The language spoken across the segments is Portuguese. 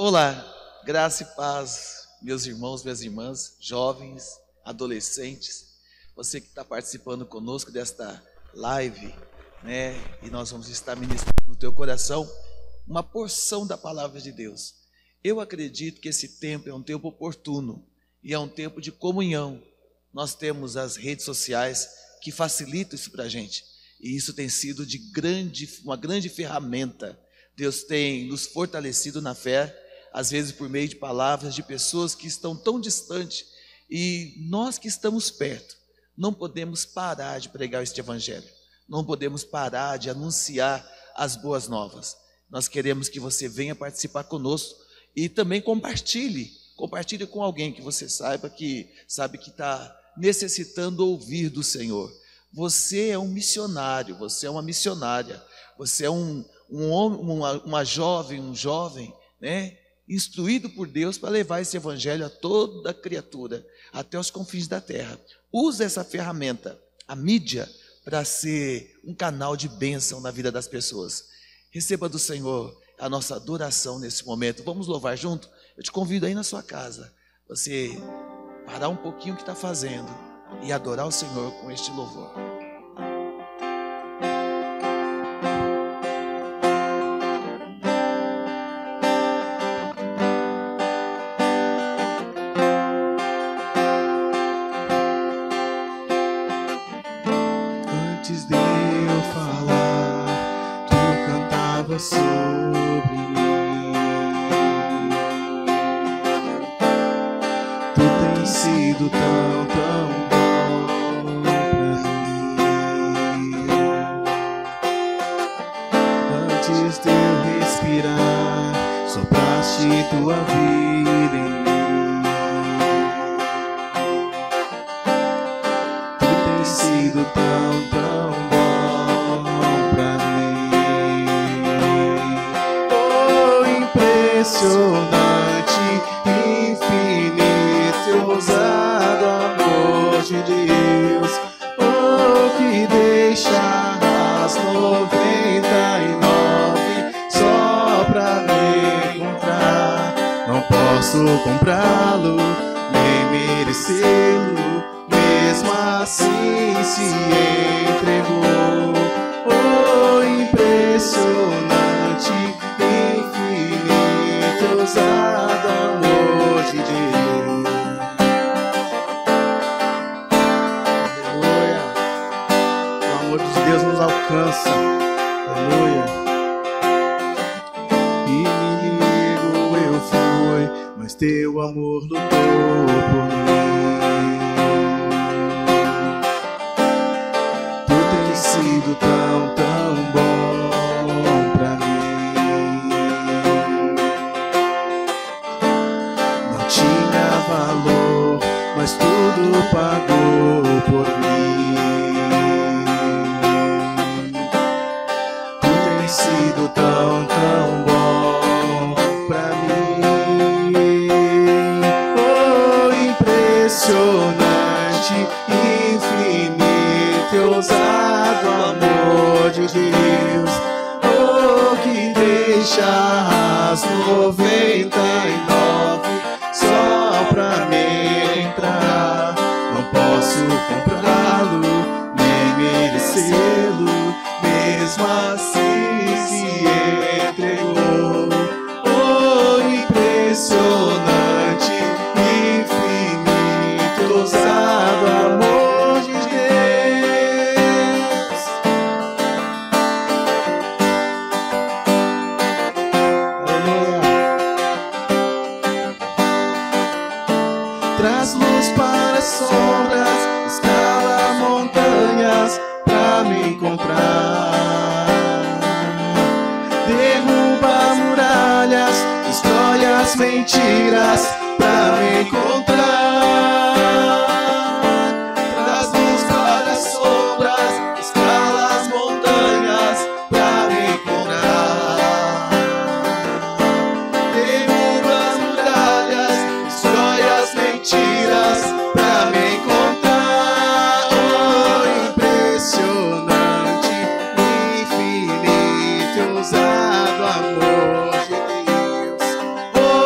Olá, graça e paz, meus irmãos, minhas irmãs, jovens, adolescentes, você que está participando conosco desta live, né? E nós vamos estar ministrando no teu coração uma porção da palavra de Deus. Eu acredito que esse tempo é um tempo oportuno e é um tempo de comunhão. Nós temos as redes sociais que facilitam isso para a gente, e isso tem sido uma grande ferramenta. Deus tem nos fortalecido na fé, às vezes por meio de palavras de pessoas que estão tão distantes, e nós que estamos perto, não podemos parar de pregar este evangelho, não podemos parar de anunciar as boas novas. Nós queremos que você venha participar conosco e também compartilhe com alguém que você sabe que está necessitando ouvir do Senhor. Você é um missionário, você é uma missionária, você é um homem, uma jovem, um jovem, né? Instruído por Deus para levar esse evangelho a toda criatura, até os confins da terra. Use essa ferramenta, a mídia, para ser um canal de bênção na vida das pessoas. Receba do Senhor a nossa adoração nesse momento. Vamos louvar junto? Eu te convido aí na sua casa, você parar um pouquinho o que está fazendo e adorar o Senhor com este louvor. Antes de eu falar, tu cantava sobre mim. Tu tens sido tão bom pra mim. Antes de eu respirar, sopraste tua vida em mim. Tu tens sido tão bom pra mim. Oh, impressionante, infinito e ousado amor de Deus. Oh, que deixa as 99 só pra me encontrar. Não posso comprá-lo, nem merecê-lo, mesmo assim se entregou. Oh, impressionante, infinito, ousado amor de Deus. Aleluia. O amor de Deus nos alcança. Aleluia. Inimigo eu fui, mas teu amor lutou por mim. Tu tens sido tão bom pra mim. Não tinha valor, mas tudo pagou por mim. Tu tens sido tão bom pra mim. Oh, impressionante, infinito e ousado amor de Deus. Oh, que deixa as 99 só pra me entrar. Não posso comprá-lo, nem merecê-lo, mesmo assim se entregou. Oh, impressionante, infinito, ousado amor de Deus. Aleluia. Traz luz para as sombras, escala montanhas pra me encontrar. Derruba muralhas, destrói as mentiras pra me encontrar. Traz luz para as sombras, escala as montanhas pra me encontrar. Derruba as muralhas, destrói as mentiras pra me encontrar. Oh, impressionante, infinito, ousado amor de Deus. Oh,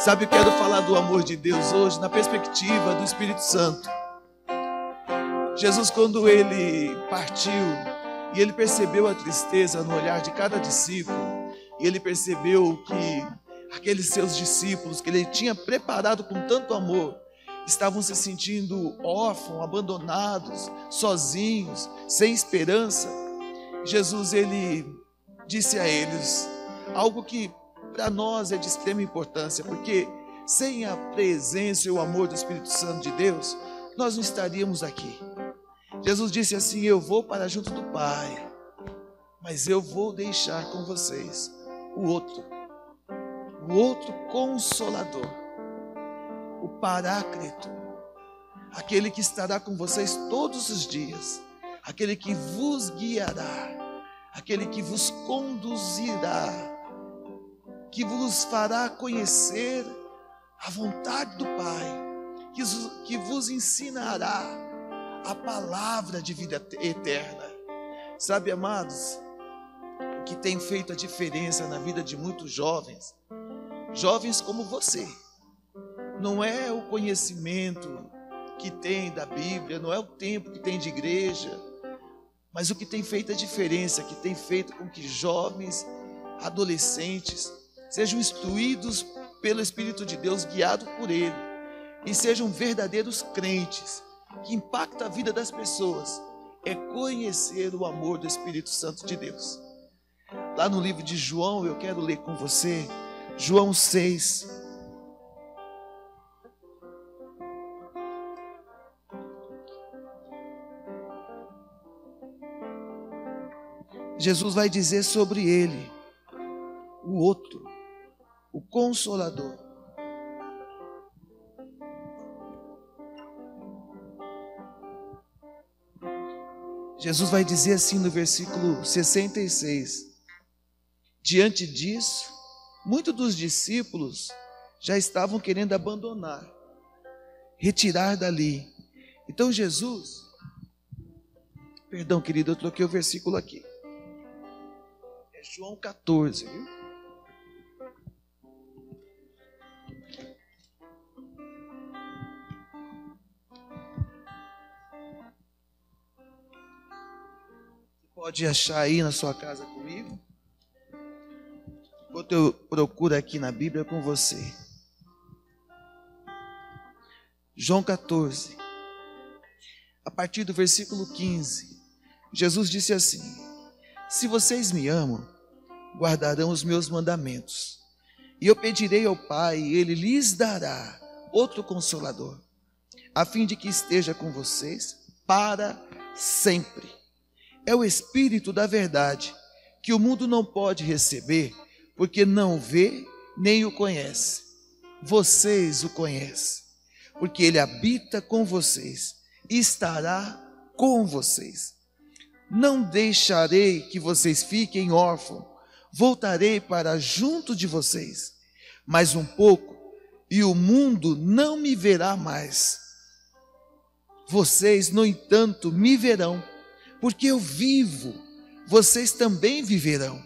Sabe, eu quero falar do amor de Deus hoje na perspectiva do Espírito Santo. Jesus, quando ele partiu e ele percebeu a tristeza no olhar de cada discípulo, e ele percebeu que aqueles seus discípulos que ele tinha preparado com tanto amor estavam se sentindo órfãos, abandonados, sozinhos, sem esperança, Jesus, ele disse a eles algo que para nós é de extrema importância, porque sem a presença e o amor do Espírito Santo de Deus, nós não estaríamos aqui. Jesus disse assim: eu vou para junto do Pai, mas eu vou deixar com vocês o outro Consolador, o Paráclito, aquele que estará com vocês todos os dias, aquele que vos guiará, aquele que vos conduzirá, que vos fará conhecer a vontade do Pai, que vos ensinará a palavra de vida eterna. Sabe, amados, o que tem feito a diferença na vida de muitos jovens como você, não é o conhecimento que tem da Bíblia, não é o tempo que tem de igreja, mas o que tem feito a diferença, que tem feito com que jovens, adolescentes, sejam instruídos pelo Espírito de Deus, guiados por Ele, e sejam verdadeiros crentes, que impacta a vida das pessoas, é conhecer o amor do Espírito Santo de Deus. Lá no livro de João, eu quero ler com você, João 6. Jesus vai dizer sobre ele, o outro, o Consolador. Jesus vai dizer assim no versículo 66, diante disso, muitos dos discípulos já estavam querendo abandonar, retirar dali. Então Jesus, perdão querido, eu troquei o versículo aqui, é João 14, viu? Pode achar aí na sua casa comigo, enquanto eu procuro aqui na Bíblia com você. João 14, a partir do versículo 15, Jesus disse assim: se vocês me amam, guardarão os meus mandamentos, e eu pedirei ao Pai, e Ele lhes dará outro Consolador, a fim de que esteja com vocês para sempre. É o Espírito da verdade, que o mundo não pode receber, porque não vê nem o conhece. Vocês o conhecem, porque Ele habita com vocês e estará com vocês. Não deixarei que vocês fiquem órfãos, voltarei para junto de vocês. Mais um pouco, e o mundo não me verá mais. Vocês, no entanto, me verão, porque eu vivo, vocês também viverão.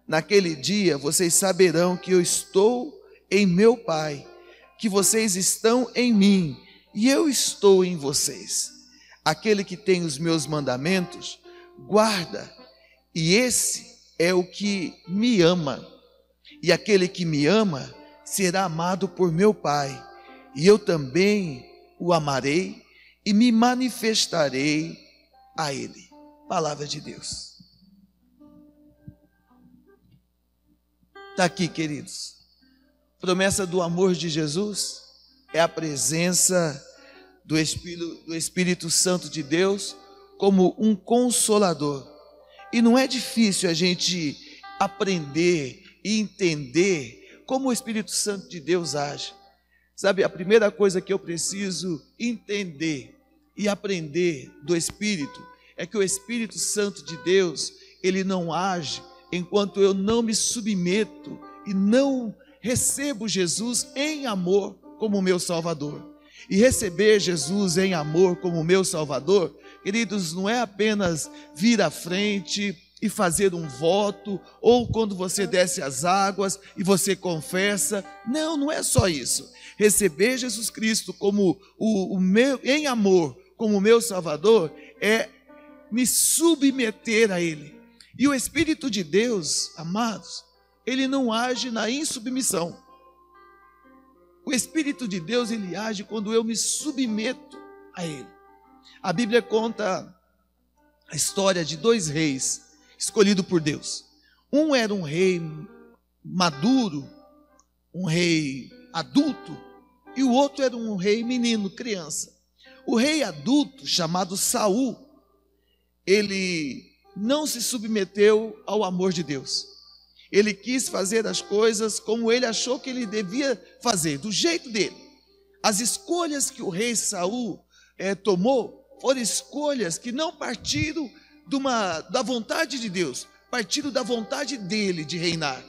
Naquele dia vocês saberão que eu estou em meu Pai, que vocês estão em mim e eu estou em vocês. Aquele que tem os meus mandamentos, guarda, e esse é o que me ama. E aquele que me ama será amado por meu Pai, e eu também o amarei e me manifestarei a Ele. Palavra de Deus. Está aqui, queridos. Promessa do amor de Jesus é a presença do Espírito Santo de Deus como um consolador. E não é difícil a gente aprender e entender como o Espírito Santo de Deus age. Sabe, a primeira coisa que eu preciso entender e aprender do Espírito é que o Espírito Santo de Deus, ele não age enquanto eu não me submeto e não recebo Jesus em amor como meu Salvador. E receber Jesus em amor como meu Salvador, queridos, não é apenas vir à frente, e fazer um voto, ou quando você desce as águas e você confessa. Não, não é só isso. Receber Jesus Cristo como o meu, em amor, como o meu Salvador, é me submeter a Ele. E o Espírito de Deus, amados, Ele não age na insubmissão. O Espírito de Deus, Ele age quando eu me submeto a Ele. A Bíblia conta a história de 2 reis escolhidos por Deus. Um era um rei maduro, um rei adulto, e o outro era um rei menino, criança. O rei adulto, chamado Saul, ele não se submeteu ao amor de Deus. Ele quis fazer as coisas como ele achou que ele devia fazer, do jeito dele. As escolhas que o rei Saul tomou foram escolhas que não partiram da vontade de Deus, partiram da vontade dele de reinar,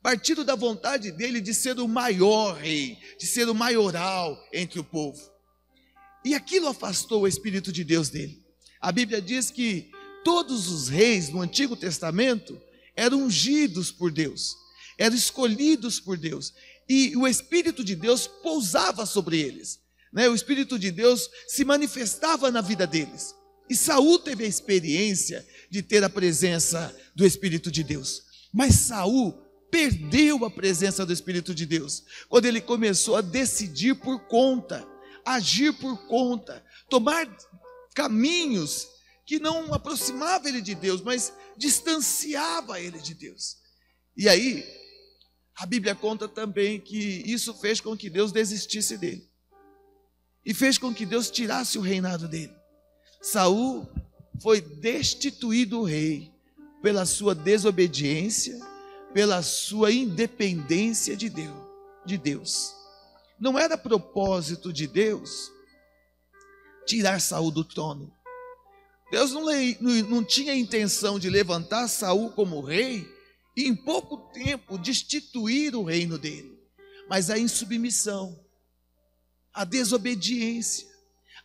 partiram da vontade dele de ser o maior rei, de ser o maioral entre o povo. E aquilo afastou o Espírito de Deus dele. A Bíblia diz que todos os reis no Antigo Testamento eram ungidos por Deus, eram escolhidos por Deus, e o Espírito de Deus pousava sobre eles, né? O Espírito de Deus se manifestava na vida deles. E Saul teve a experiência de ter a presença do Espírito de Deus. Mas Saul perdeu a presença do Espírito de Deus quando ele começou a decidir por conta, agir por conta, tomar caminhos que não aproximava ele de Deus, mas distanciava ele de Deus. E aí, a Bíblia conta também que isso fez com que Deus desistisse dele. E fez com que Deus tirasse o reinado dele. Saul foi destituído o rei pela sua desobediência, pela sua independência de Deus. Não era propósito de Deus tirar Saul do trono. Deus não tinha intenção de levantar Saul como rei e em pouco tempo destituir o reino dele. Mas a insubmissão, a desobediência,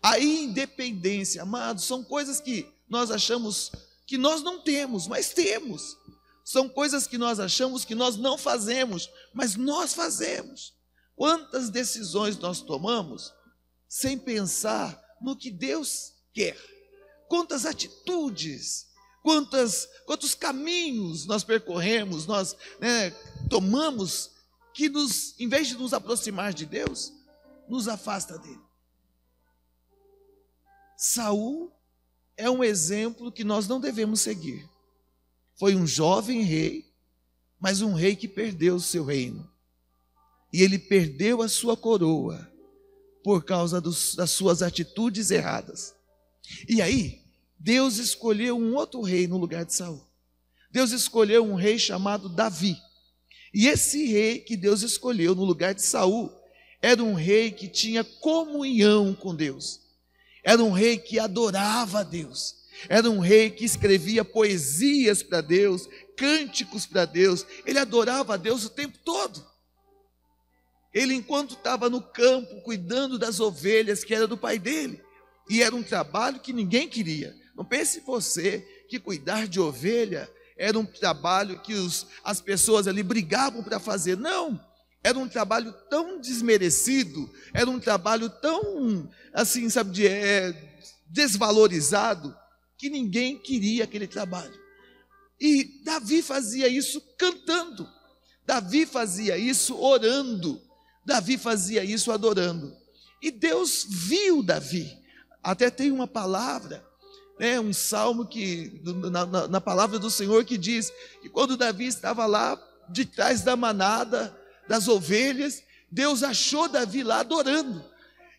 a independência, amados, são coisas que nós achamos que nós não temos, mas temos. São coisas que nós achamos que nós não fazemos, mas nós fazemos. Quantas decisões nós tomamos sem pensar no que Deus quer? Quantas atitudes, quantos caminhos nós percorremos, nós tomamos, que em vez de nos aproximar de Deus, nos afasta dele. Saul é um exemplo que nós não devemos seguir. Foi um jovem rei, mas um rei que perdeu o seu reino. E ele perdeu a sua coroa por causa das suas atitudes erradas. E aí, Deus escolheu um outro rei no lugar de Saul. Deus escolheu um rei chamado Davi. E esse rei que Deus escolheu no lugar de Saul era um rei que tinha comunhão com Deus. Era um rei que adorava a Deus. Era um rei que escrevia poesias para Deus, cânticos para Deus. Ele adorava a Deus o tempo todo. Ele, enquanto estava no campo, cuidando das ovelhas, que era do pai dele. E era um trabalho que ninguém queria. Não pense você que cuidar de ovelha era um trabalho que as pessoas ali brigavam para fazer. Não. Era um trabalho tão desmerecido, era um trabalho tão, assim, desvalorizado, que ninguém queria aquele trabalho. E Davi fazia isso cantando, Davi fazia isso orando, Davi fazia isso adorando. E Deus viu Davi. Até tem uma palavra, um salmo na palavra do Senhor que diz que quando Davi estava lá de trás da manada, das ovelhas, Deus achou Davi lá adorando.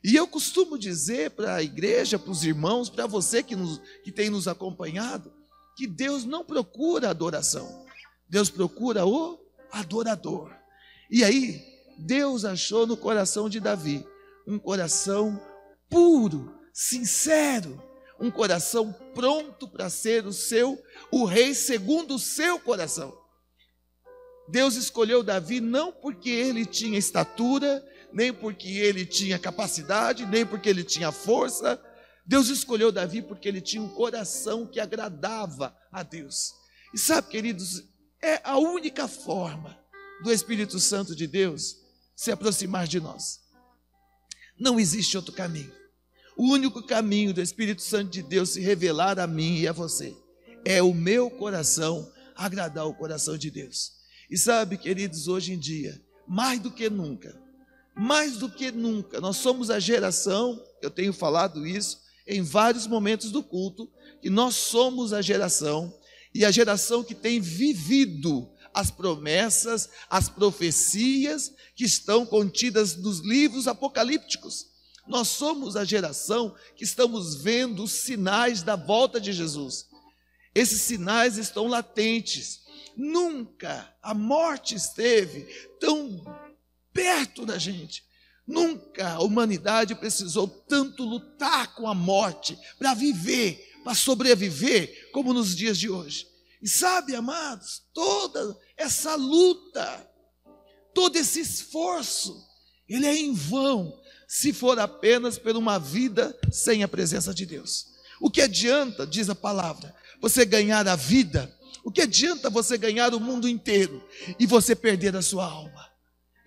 E eu costumo dizer para a igreja, para os irmãos, para você que tem nos acompanhado, que Deus não procura adoração, Deus procura o adorador. E aí, Deus achou no coração de Davi um coração puro, sincero, um coração pronto para ser o rei segundo o seu coração. Deus escolheu Davi não porque ele tinha estatura, nem porque ele tinha capacidade, nem porque ele tinha força. Deus escolheu Davi porque ele tinha um coração que agradava a Deus. E sabe, queridos, é a única forma do Espírito Santo de Deus se aproximar de nós. Não existe outro caminho. O único caminho do Espírito Santo de Deus se revelar a mim e a você é o meu coração agradar o coração de Deus. E sabe, queridos, hoje em dia, mais do que nunca, nós somos a geração, eu tenho falado isso em vários momentos do culto, que nós somos a geração, e a geração que tem vivido as promessas, as profecias que estão contidas nos livros apocalípticos. Nós somos a geração que estamos vendo os sinais da volta de Jesus. Esses sinais estão latentes. Nunca a morte esteve tão perto da gente. Nunca a humanidade precisou tanto lutar com a morte para viver, para sobreviver, como nos dias de hoje. E sabe, amados, toda essa luta, todo esse esforço, ele é em vão, se for apenas por uma vida sem a presença de Deus. O que adianta, diz a palavra, você ganhar a vida? O que adianta você ganhar o mundo inteiro e você perder a sua alma?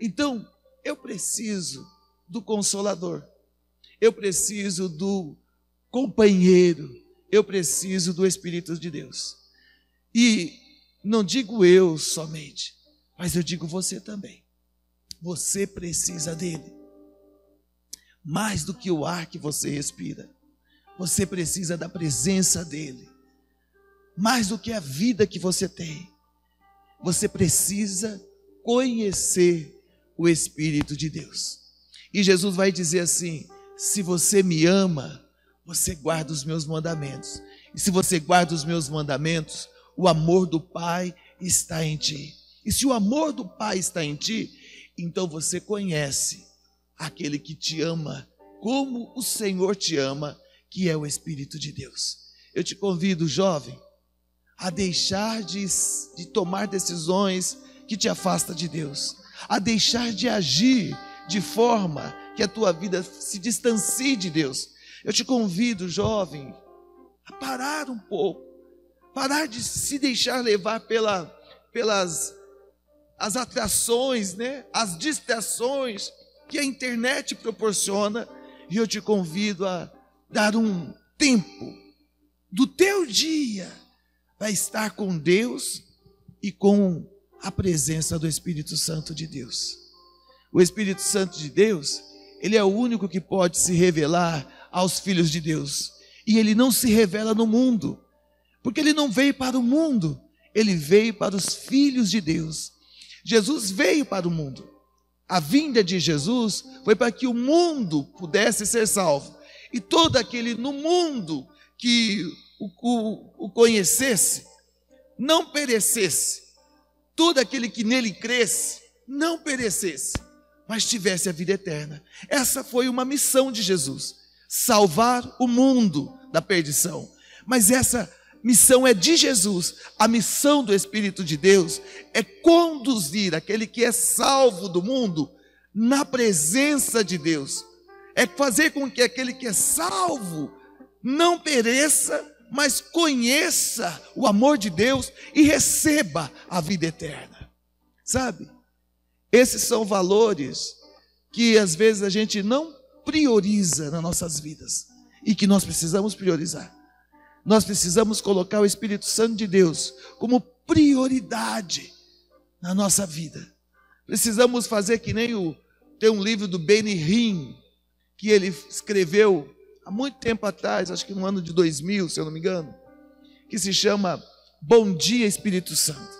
Então, eu preciso do Consolador, eu preciso do companheiro, eu preciso do Espírito de Deus. E não digo eu somente, mas eu digo você também. Você precisa dele. Mais do que o ar que você respira, você precisa da presença dele. Mais do que a vida que você tem, você precisa conhecer o Espírito de Deus. E Jesus vai dizer assim: se você me ama, você guarda os meus mandamentos. E se você guarda os meus mandamentos, o amor do Pai está em ti. E se o amor do Pai está em ti, então você conhece aquele que te ama, como o Senhor te ama, que é o Espírito de Deus. Eu te convido, jovem, a deixar de tomar decisões que te afastam de Deus, a deixar de agir de forma que a tua vida se distancie de Deus. Eu te convido, jovem, a parar um pouco, parar de se deixar levar pelas as atrações, né? As distrações que a internet proporciona. E eu te convido a dar um tempo do teu dia para estar com Deus e com a presença do Espírito Santo de Deus. O Espírito Santo de Deus, ele é o único que pode se revelar aos filhos de Deus. E ele não se revela no mundo, porque ele não veio para o mundo, ele veio para os filhos de Deus. Jesus veio para o mundo. A vinda de Jesus foi para que o mundo pudesse ser salvo. E todo aquele no mundo que o conhecesse, não perecesse. Todo aquele que nele cresce, não perecesse, mas tivesse a vida eterna. Essa foi uma missão de Jesus, salvar o mundo da perdição. Mas essa missão é de Jesus. A missão do Espírito de Deus é conduzir aquele que é salvo do mundo na presença de Deus. É fazer com que aquele que é salvo não pereça, mas conheça o amor de Deus e receba a vida eterna. Sabe? Esses são valores que às vezes a gente não prioriza nas nossas vidas e que nós precisamos priorizar. Nós precisamos colocar o Espírito Santo de Deus como prioridade na nossa vida. Precisamos fazer que nem tem um livro do Benny Hinn, que ele escreveu há muito tempo atrás, acho que no ano de 2000, se eu não me engano, que se chama Bom Dia Espírito Santo.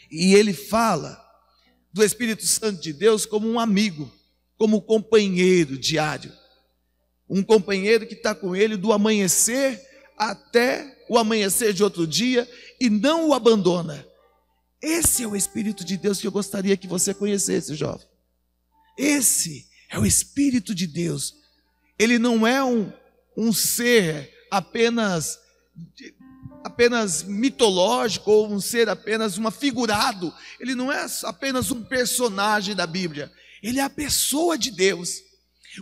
E ele fala do Espírito Santo de Deus como um amigo, como um companheiro diário. Um companheiro que está com ele do amanhecer até o amanhecer de outro dia e não o abandona. Esse é o Espírito de Deus que eu gostaria que você conhecesse, jovem. Esse é o Espírito de Deus. Ele não é um ser apenas mitológico ou um ser apenas figurado. Ele não é apenas um personagem da Bíblia. Ele é a pessoa de Deus.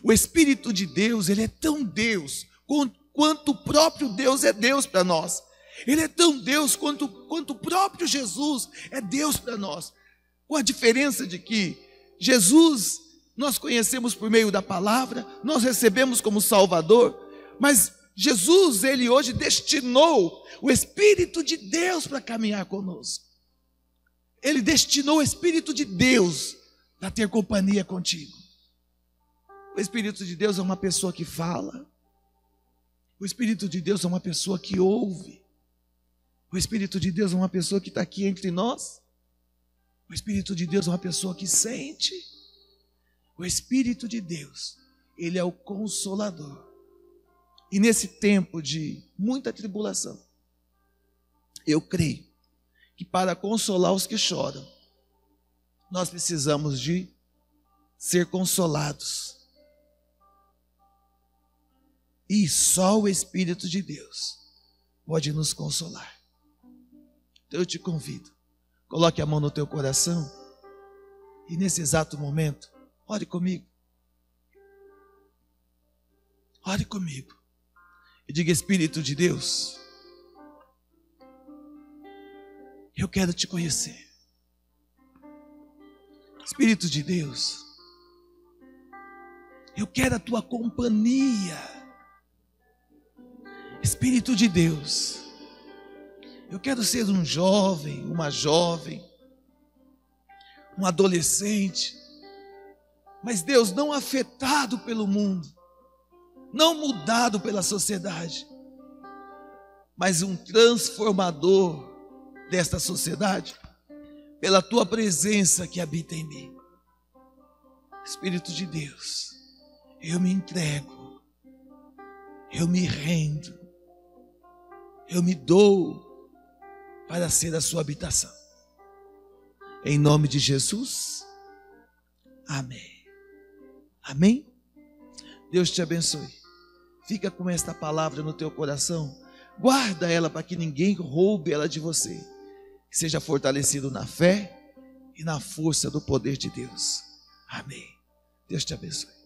O Espírito de Deus, ele é tão Deus quanto o próprio Deus é Deus para nós. Ele é tão Deus quanto o próprio Jesus é Deus para nós. Com a diferença de que Jesus nós conhecemos por meio da palavra, nós recebemos como Salvador, mas Jesus, Ele hoje destinou o Espírito de Deus para caminhar conosco. Ele destinou o Espírito de Deus para ter companhia contigo. O Espírito de Deus é uma pessoa que fala. O Espírito de Deus é uma pessoa que ouve. O Espírito de Deus é uma pessoa que está aqui entre nós. O Espírito de Deus é uma pessoa que sente. O Espírito de Deus, Ele é o Consolador. E nesse tempo de muita tribulação, eu creio que para consolar os que choram, nós precisamos de ser consolados. E só o Espírito de Deus pode nos consolar. Então eu te convido, coloque a mão no teu coração e nesse exato momento, ore comigo. Ore comigo. E diga: Espírito de Deus, eu quero te conhecer. Espírito de Deus, eu quero a tua companhia. Espírito de Deus, eu quero ser um jovem, uma jovem, um adolescente, mas Deus, não afetado pelo mundo, não mudado pela sociedade, mas um transformador desta sociedade, pela tua presença que habita em mim. Espírito de Deus, eu me entrego, eu me rendo, eu me dou para ser a sua habitação. Em nome de Jesus, amém. Amém? Deus te abençoe. Fica com esta palavra no teu coração. Guarda ela para que ninguém roube ela de você. Seja fortalecido na fé e na força do poder de Deus. Amém. Deus te abençoe.